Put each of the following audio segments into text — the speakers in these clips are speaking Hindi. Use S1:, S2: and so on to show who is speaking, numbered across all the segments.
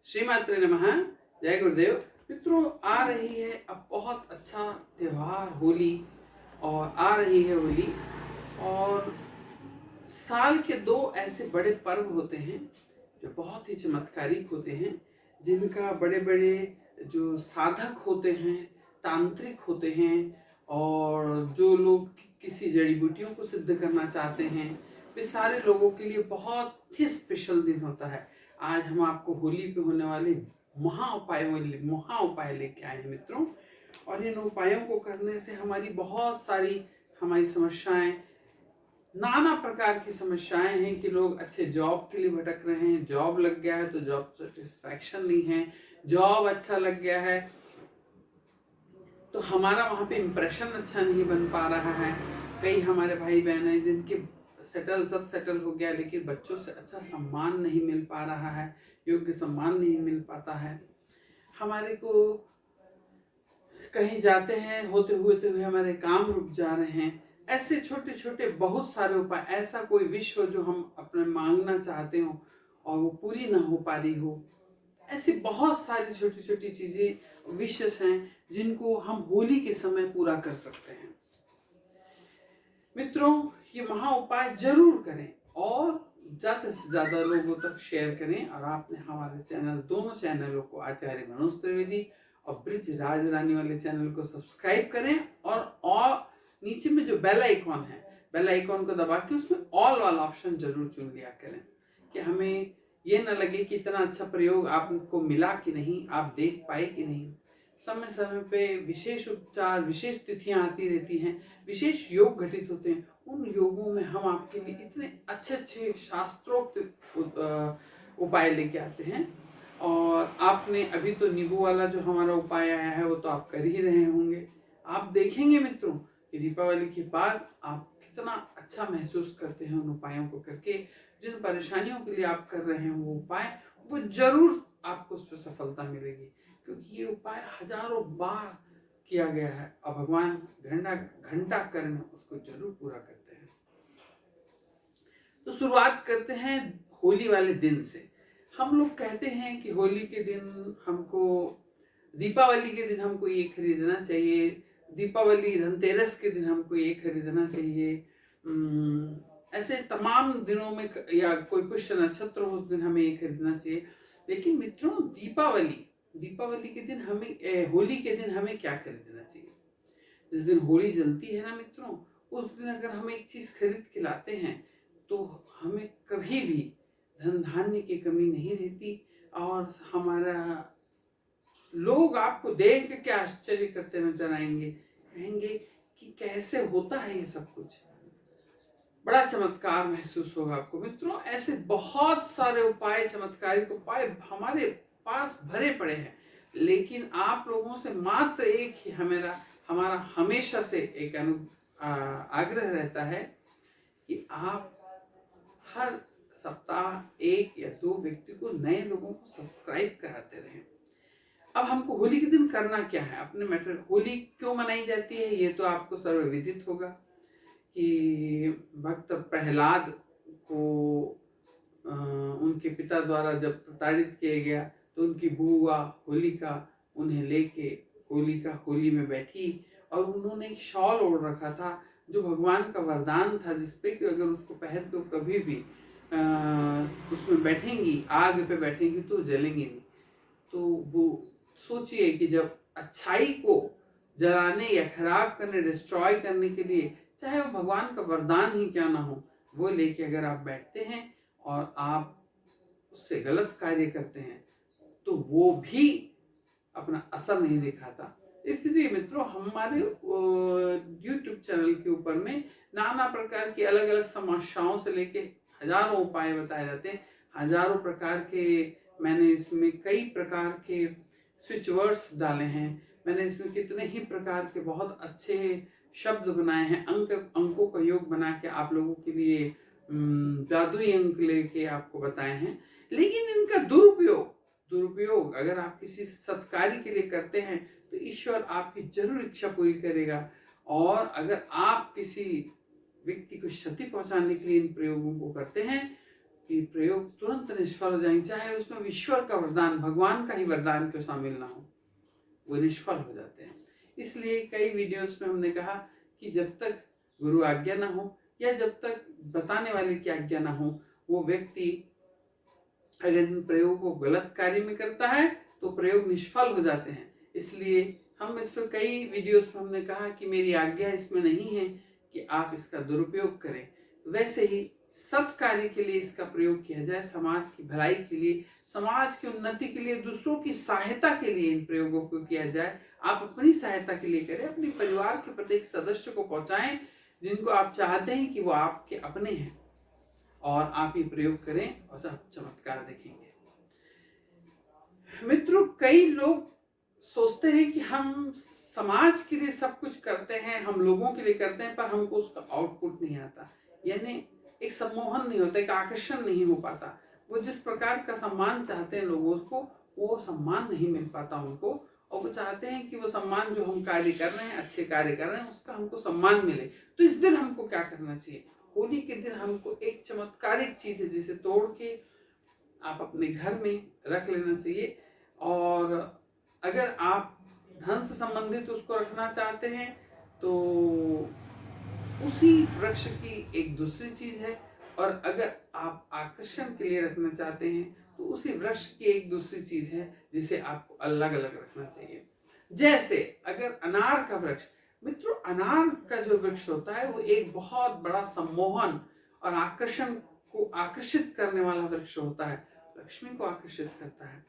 S1: श्रीमात्रे नमः। जय गुरुदेव। मित्रों, आ रही है अब बहुत अच्छा त्योहार होली, और आ रही है होली। और साल के दो ऐसे बड़े पर्व होते हैं जो बहुत ही चमत्कारिक होते हैं, जिनका बड़े बड़े जो साधक होते हैं, तांत्रिक होते हैं, और जो लोग किसी जड़ी बूटियों को सिद्ध करना चाहते हैं, वे सारे लोगों के लिए बहुत ही स्पेशल दिन होता है। आज हम आपको होली पे होने वाले महा उपाय लेके आए हैं मित्रों। और इन उपायों को करने से हमारी समस्याएं, नाना प्रकार की समस्याएं हैं कि लोग अच्छे जॉब के लिए भटक रहे हैं, जॉब लग गया है तो जॉब सेटिस्फैक्शन नहीं है, जॉब अच्छा लग गया है तो हमारा वहाँ पे इम्प्रेशन अच्छा नहीं बन पा रहा है। कई हमारे भाई बहन हैं जिनके सब सेटल हो गया, लेकिन बच्चों से अच्छा सम्मान नहीं मिल पा रहा है, योग्य सम्मान नहीं मिल पाता है। हमारे को कहीं जाते हैं, होते हुए हमारे काम रुक जा रहे हैं। ऐसे छोटे छोटे बहुत सारे उपाय, ऐसा कोई विश हो जो हम अपने मांगना चाहते हो और वो पूरी ना हो पा रही हो, ऐसी बहुत सारी छोटी छोटी चीजें, विशेष हैं जिनको हम होली के समय पूरा कर सकते हैं। मित्रों, ये महा उपाय जरूर करें और ज्यादा से ज्यादा लोगों तक शेयर करें। और आपने हमारे दोनों चैनलों को, आचार्य मनोज त्रिवेदी और ब्रिज राज रानी वाले चैनल को सब्सक्राइब करें, और नीचे में जो बेल आइकॉन है, बेल आइकॉन को दबा के उसमें ऑल वाला ऑप्शन जरूर चुन लिया करें, कि हमें ये न लगे कि इतना अच्छा प्रयोग आपको मिला कि नहीं, आप देख पाए कि नहीं। समय समय पे विशेष उपचार, विशेष तिथियां आती रहती हैं, विशेष योग घटित होते हैं। उन योगों में हम आपके लिए इतने अच्छे अच्छे शास्त्रोक्त उपाय लेके आते हैं। और आपने अभी तो नींबू वाला जो हमारा उपाय आया है वो तो आप कर ही रहे होंगे। आप देखेंगे मित्रों कि दीपावली के बाद आप कितना अच्छा महसूस करते हैं उन उपायों को करके। जिन परेशानियों के लिए आप कर रहे हैं वो उपाय, वो जरूर आपको उस पर सफलता मिलेगी, क्योंकि ये उपाय हजारों बार किया गया है और भगवान घंटा कर्ण उसको जरूर पूरा करते हैं। तो शुरुआत करते हैं होली वाले दिन से। हम लोग कहते हैं कि होली के दिन हमको, दीपावली के दिन हमको ये खरीदना चाहिए, दीपावली धनतेरस के दिन हमको ये खरीदना चाहिए, ऐसे तमाम दिनों में, या कोई पुष्य नक्षत्र हो उस दिन हमें ये खरीदना चाहिए। लेकिन मित्रों, दीपावली के दिन हमें, होली के दिन हमें क्या खरीदना चाहिए? जिस दिन होली जलती है ना मित्रों, उस दिन अगर हम एक चीज खरीद के लाते हैं तो हमें कभी भी धन धान्य की कमी नहीं रहती। और हमारा लोग आपको देख के क्या आश्चर्य करते नजर आएंगे, कहेंगे कि कैसे होता है ये सब कुछ, बड़ा चमत्कार महसूस होगा आपको। मित्रों, ऐसे बहुत सारे उपाय, चमत्कारिक उपाय हमारे पास भरे पड़े हैं, लेकिन आप लोगों से मात्र एक ही हमारा हमेशा से एक आग्रह रहता है कि आप हर सप्ताह एक या दो व्यक्ति को, नए लोगों को सब्सक्राइब कराते रहें। अब हमको होली के दिन करना क्या है? अपने मैटर, होली क्यों मनाई जाती है ये तो आपको सर्वविदित होगा कि भक्त प्रहलाद को उनके पिता द्वारा जब प्रताड़ित किया गया तो उनकी बुआ होलिका उन्हें लेके होली में बैठी, और उन्होंने एक शॉल ओढ़ रखा था जो भगवान का वरदान था, जिसपे कि अगर उसको पहन के कभी भी उसमें बैठेंगी, आग पे बैठेंगी तो जलेंगी नहीं। तो वो सोचिए कि जब अच्छाई को जलाने या खराब करने, डिस्ट्रॉय करने के लिए, चाहे वो भगवान का वरदान ही क्यों ना हो, वो लेके अगर आप बैठते हैं और आप उससे गलत कार्य करते हैं तो वो भी अपना असर नहीं दिखाता। इसलिए मित्रों, हमारे YouTube चैनल के ऊपर में नाना प्रकार की अलग अलग समस्याओं से लेके हजारों उपाय बताए जाते हैं। हजारों प्रकार के, मैंने इसमें कई प्रकार के स्विच वर्ड्स डाले हैं, मैंने इसमें कितने ही प्रकार के बहुत अच्छे शब्द बनाए हैं, अंकों का योग बना के आप लोगों के लिए जादुई अंक लेके आपको बताए हैं। लेकिन इनका दुरुपयोग अगर आप किसी सत्कार्य के लिए करते हैं तो ईश्वर आपकी जरूर इच्छा पूरी करेगा। और अगर आप किसी व्यक्ति को क्षति पहुंचाने के लिए इन प्रयोगों को करते हैं कि प्रयोग तुरंत निष्फल हो जाएंगे, चाहे उसमें ईश्वर का वरदान, भगवान का ही वरदान क्यों शामिल ना हो, वो निष्फल हो जाते हैं। इसलिए कई वीडियोस में हमने कहा कि जब तक गुरु आज्ञा ना हो या जब तक बताने वाले की आज्ञा ना हो, वो व्यक्ति अगर इन प्रयोग को गलत कार्य में करता है तो प्रयोग निष्फल हो जाते हैं। इसलिए हम इसमें कई वीडियोस में हमने कहा कि मेरी आज्ञा इसमें नहीं है कि आप इसका दुरुपयोग करें। वैसे ही सत् कार्य के लिए इसका प्रयोग किया जाए, समाज की भलाई के लिए, समाज की उन्नति के लिए, दूसरों की सहायता के लिए इन प्रयोगों को किया जाए। आप अपनी सहायता के लिए करें, अपने परिवार के प्रत्येक सदस्य को पहुंचाएं जिनको आप चाहते हैं कि वो आपके अपने हैं, और आप ये प्रयोग करें और आप चमत्कार देखेंगे। मित्रों, कई लोग सोचते हैं कि हम समाज के लिए सब कुछ करते हैं, हम लोगों के लिए करते हैं, पर हमको उसका आउटपुट नहीं आता, यानी एक सम्मोहन नहीं होता, एक आकर्षण नहीं हो पाता। वो जिस प्रकार का सम्मान चाहते हैं लोगों को, वो सम्मान नहीं मिल पाता उनको, और वो चाहते हैं कि वो सम्मान जो हम कार्य कर रहे हैं, अच्छे कार्य कर रहे हैं, उसका हमको सम्मान मिले। तो इस दिन हमको क्या करना चाहिए? होली के दिन हमको एक चमत्कारिक चीज है जिसे तोड़ के आप अपने घर में रख लेना चाहिए। और अगर आप धन से संबंधित उसको रखना चाहते हैं तो उसी वृक्ष की एक दूसरी चीज है, और अगर आप आकर्षण के लिए रखना चाहते हैं तो उसी वृक्ष की एक दूसरी चीज है जिसे आपको अलग अलग रखना चाहिए। जैसे अगर अनार का वृक्ष, मित्रों अनार का जो वृक्ष होता है वो एक बहुत बड़ा सम्मोहन और आकर्षण को आकर्षित करने वाला वृक्ष होता है, लक्ष्मी को आकर्षित करता है।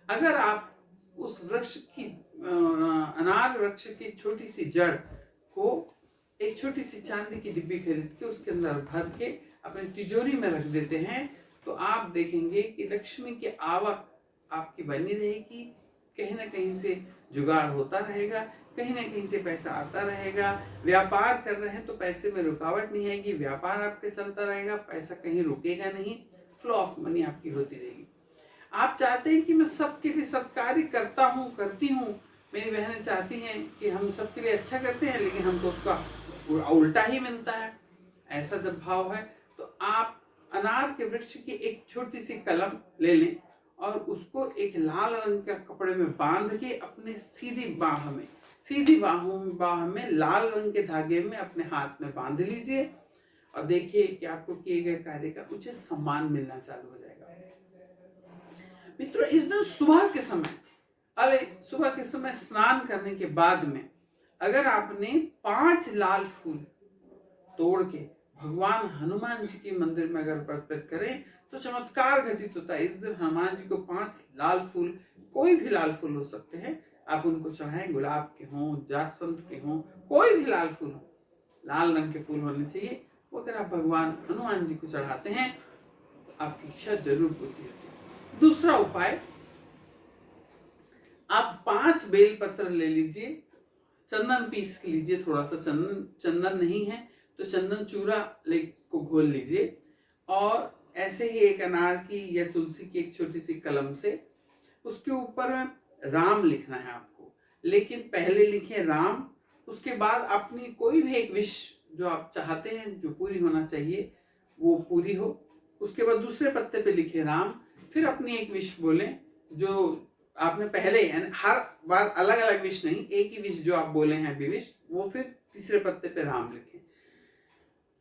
S1: अगर आप उस वृक्ष की अनार वृक्ष की छोटी सी जड़ को एक छोटी सी चांदी की डिब्बी खरीद के उसके अंदर भर के अपनी तिजोरी में रख देते हैं तो आप देखेंगे कि लक्ष्मी की आवक आपकी बनी रहेगी, कहीं ना कहीं से जुगाड़ होता रहेगा, कहीं ना कहीं से पैसा आता रहेगा। व्यापार कर रहे हैं तो पैसे में रुकावट नहीं आएगी, व्यापार आपके चलता रहेगा, पैसा कहीं रुकेगा नहीं, फ्लो ऑफ मनी आपकी होती रहेगी। आप चाहते हैं कि मैं सबके लिए सत्कार्य करता हूँ, करती हूँ, मेरी बहनें चाहती हैं कि हम सबके लिए अच्छा करते हैं लेकिन हमको उसका उल्टा ही मिलता है, ऐसा जब भाव है तो आप अनार के वृक्ष की एक छोटी सी कलम ले लें और उसको एक लाल रंग के कपड़े में बांध के अपने सीधी बाह में लाल रंग के धागे में अपने हाथ में बांध लीजिए और देखिए कि आपको किए गए कार्य का उचित सम्मान मिलना चालू हो जाएगा। मित्रों, इस दिन सुबह के समय स्नान करने के बाद में अगर आपने 5 लाल फूल तोड़ के भगवान हनुमान जी के मंदिर में अगर अर्पित करें तो चमत्कार घटित होता है। इस दिन हनुमान जी को 5 लाल फूल, कोई भी लाल फूल हो सकते हैं, आप उनको चढ़ाएं, गुलाब के हों, जासवंत के हों, कोई भी लाल फूल हो, लाल रंग के फूल होने चाहिए। वो अगर आप भगवान हनुमान जी को चढ़ाते हैं तो आपकी इच्छा जरूर पूरी होती है। दूसरा उपाय, आप 5 बेल पत्र ले लीजिए, चंदन पीस के लीजिए, थोड़ा सा चंदन नहीं है तो चंदन चूरा को घोल लीजिए और ऐसे ही एक अनार की या तुलसी की एक छोटी सी कलम से उसके ऊपर राम लिखना है आपको, लेकिन पहले लिखें राम, उसके बाद अपनी कोई भी एक विश जो आप चाहते हैं जो पूरी होना चाहिए वो पूरी हो। उसके बाद दूसरे पत्ते पे लिखे राम, फिर अपनी एक विश बोलें जो आपने पहले, हर बार अलग अलग विश नहीं, एक ही विश जो आप बोले हैं अभी विश, वो फिर तीसरे पत्ते पे राम लिखें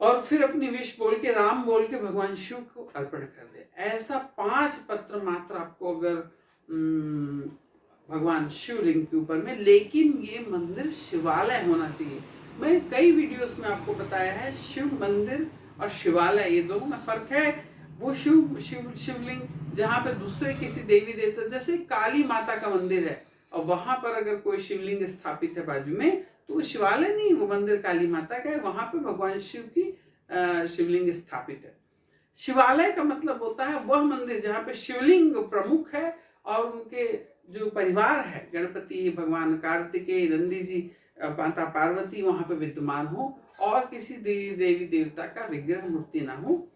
S1: और फिर अपनी विश बोल के राम बोल के भगवान शिव को अर्पण कर दे। ऐसा 5 पत्र मात्र आपको अगर भगवान शिवलिंग के ऊपर में, लेकिन ये मंदिर शिवालय होना चाहिए। मैं कई वीडियोस में आपको बताया है शिव मंदिर और शिवालय ये दोनों में फर्क है। वो शिवलिंग जहाँ पे दूसरे किसी देवी देवता, जैसे काली माता का मंदिर है और वहां पर अगर कोई शिवलिंग स्थापित है बाजू में तो वो शिवालय नहीं, वो मंदिर काली माता का है, वहां पे भगवान शिव की शिवलिंग स्थापित है। शिवालय का मतलब होता है वह मंदिर जहाँ पे शिवलिंग प्रमुख है और उनके जो परिवार है, गणपति, भगवान कार्तिकेय, नंदी जी, माता पार्वती वहां पे विद्यमान हो और किसी देवी देवता का विग्रह मूर्ति ना हो,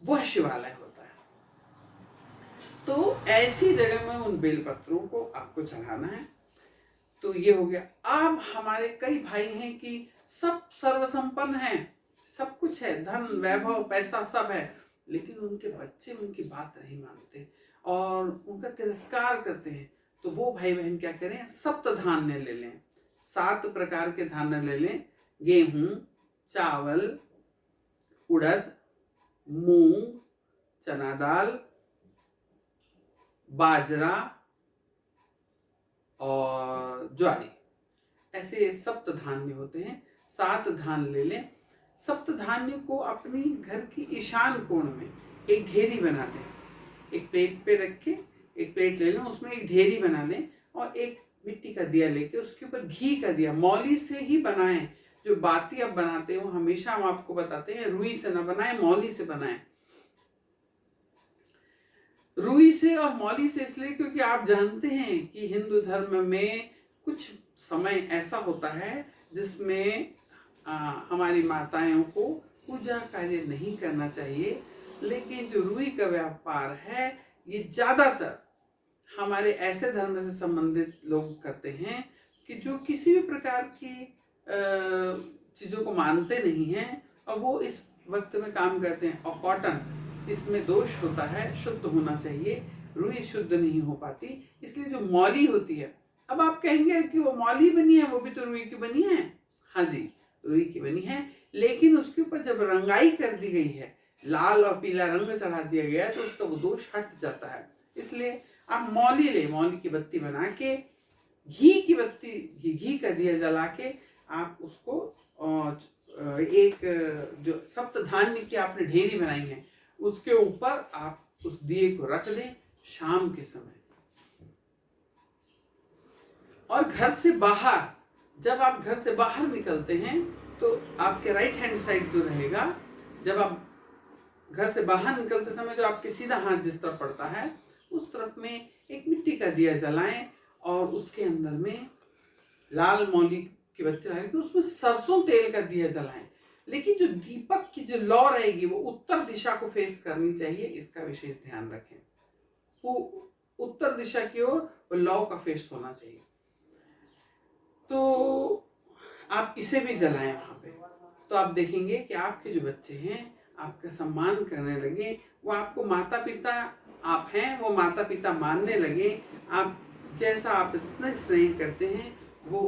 S1: वह शिवालय होता है। तो ऐसी जगह में उन बेलपत्रों को आपको चढ़ाना है। तो ये हो गया। अब हमारे कई भाई हैं कि सब सर्वसंपन्न हैं, सब कुछ है, धन वैभव पैसा सब है, लेकिन उनके बच्चे उनकी बात नहीं मानते और उनका तिरस्कार करते हैं, तो वो भाई बहन क्या करें, सप्त धान्य ले लें, 7 प्रकार के धान्य ले लें, गेहूं, चावल, उड़द, मूंग, चना दाल, बाजरा और ज्वारी, ऐसे सप्त धान्य होते हैं। 7 धान्य ले लें। सप्त धान्य को अपनी घर की ईशान कोण में एक ढेरी बना दें, एक प्लेट पे रख के एक प्लेट ले लें, उसमें एक ढेरी बना लें और एक मिट्टी का दिया लेके उसके ऊपर घी का दिया, मौली से ही बनाएं। जो बाती अब बनाते हो हमेशा हम आपको बताते हैं रुई से ना बनाएं, मौली से बनाएं। रुई से और मौली से इसलिए क्योंकि आप जानते हैं कि हिंदू धर्म में कुछ समय ऐसा होता है जिसमें हमारी माताओं को पूजा कार्य नहीं करना चाहिए, लेकिन जो रुई का व्यापार है ये ज्यादातर हमारे ऐसे धर्म से संबंधित लोग करते हैं कि जो किसी भी प्रकार की चीजों को मानते नहीं हैं और वो इस वक्त में काम करते हैं। और कॉटन, इसमें दोष होता है, शुद्ध होना चाहिए, रुई शुद्ध नहीं हो पाती, इसलिए जो मौली होती है। अब आप कहेंगे कि वो मौली बनी है, वो भी तो रुई की बनी है। हाँ जी, रुई की बनी है, लेकिन उसके ऊपर जब रंगाई कर दी गई है, लाल और पीला रंग चढ़ा दिया गया है, तो उसका वो दोष हट जाता है। इसलिए आप मौली ले, मौली की बत्ती बना के घी की बत्ती, घी का दिया जला के आप उसको एक जो सप्त धान्य की आपने ढेरी बनाई है उसके ऊपर आप उस दिए को रख दें शाम के समय। और घर से बाहर, जब आप घर से बाहर निकलते हैं तो आपके राइट हैंड साइड जो रहेगा, जब आप घर से बाहर निकलते समय जो आपके सीधा हाथ जिस तरफ पड़ता है उस तरफ में एक मिट्टी का दिया जलाएं और उसके अंदर में लाल मौली की बत्ती लगा के उसमें सरसों तेल का दिया जलाएं। लेकिन जो दीपक की जो लौ रहेगी वो उत्तर दिशा को फेस करनी चाहिए, इसका विशेष ध्यान रखें। वो उत्तर दिशा की ओर वो लौ का फेस होना चाहिए। तो आप इसे भी जलाएं वहां पे, तो आप देखेंगे कि आपके जो बच्चे हैं आपका सम्मान करने लगे, वो आपको माता पिता आप हैं वो माता पिता मानने लगे। आप जैसा आप स्नेह करते हैं वो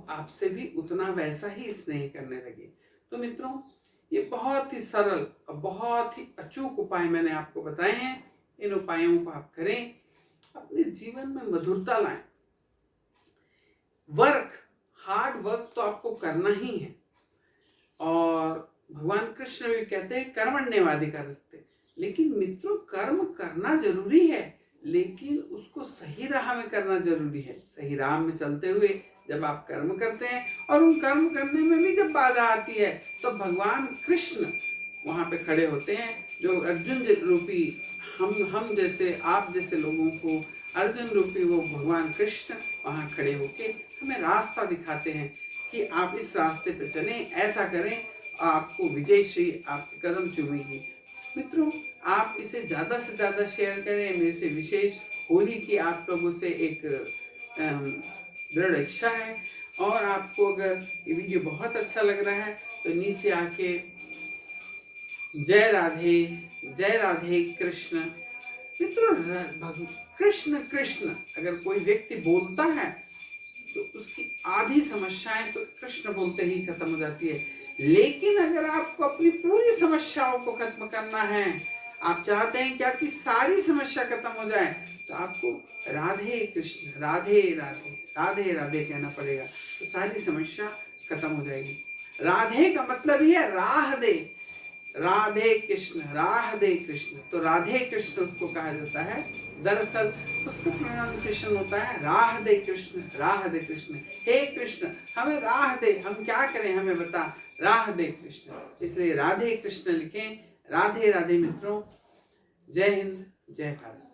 S1: आपसे भी उतना वैसा ही स्नेह करने लगे। तो मित्रों, ये बहुत ही सरल और बहुत ही अचूक उपाय मैंने आपको बताए हैं। इन उपायों को आप करें, अपने जीवन में मधुरता लाएं। हार्ड वर्क तो आपको करना ही है, और भगवान कृष्ण भी कहते हैं कर्मण्येवाधिकारस्ते। लेकिन मित्रों, कर्म करना जरूरी है, लेकिन उसको सही राह में करना जरूरी है। सही राह में चलते हुए जब आप कर्म करते हैं और उन कर्म करने में भी जब बाधा आती है तो भगवान कृष्ण वहां पे खड़े होते हैं, जो अर्जुन रूपी हम जैसे आप जैसे लोगों को अर्जुन रूपी वो भगवान कृष्ण वहां खड़े होके हमें रास्ता दिखाते हैं कि आप इस रास्ते पे चलें, ऐसा करें, आपको विजय श्री आपके कदम चूमेगी। मित्रों, आप इसे ज़्यादा से ज़्यादा शेयर करें। मेरे से विशेष होली की आप लोगों से एक दृढ़ इच्छा है। और आपको अगर ये वीडियो बहुत अच्छा लग रहा है तो नीचे आके जय राधे कृष्ण। मित्रों, कृष्ण कृष्ण अगर कोई व्यक्ति बोलता है तो उसकी आधी समस्याएं तो कृष्ण बोलते ही खत्म हो जाती है। लेकिन अगर आपको अपनी पूरी समस्याओं को खत्म करना है, आप चाहते हैं कि आपकी सारी समस्या खत्म हो जाए, तो आपको राधे कृष्ण राधे राधे राधे राधे कहना पड़ेगा, तो सारी समस्या खत्म हो जाएगी। राधे का मतलब ही है राह दे, राधे कृष्ण राह दे कृष्ण, तो राधे कृष्ण उसको कहा जाता है। दरअसल उसका प्रोनाउंसिएशन होता है राह दे कृष्ण राह दे कृष्ण। हे कृष्ण, हमें राह दे, हम क्या करें हमें बता, राह दे कृष्ण। इसलिए राधे कृष्ण लिखें। राधे राधे मित्रों, जय हिंद, जय भारत।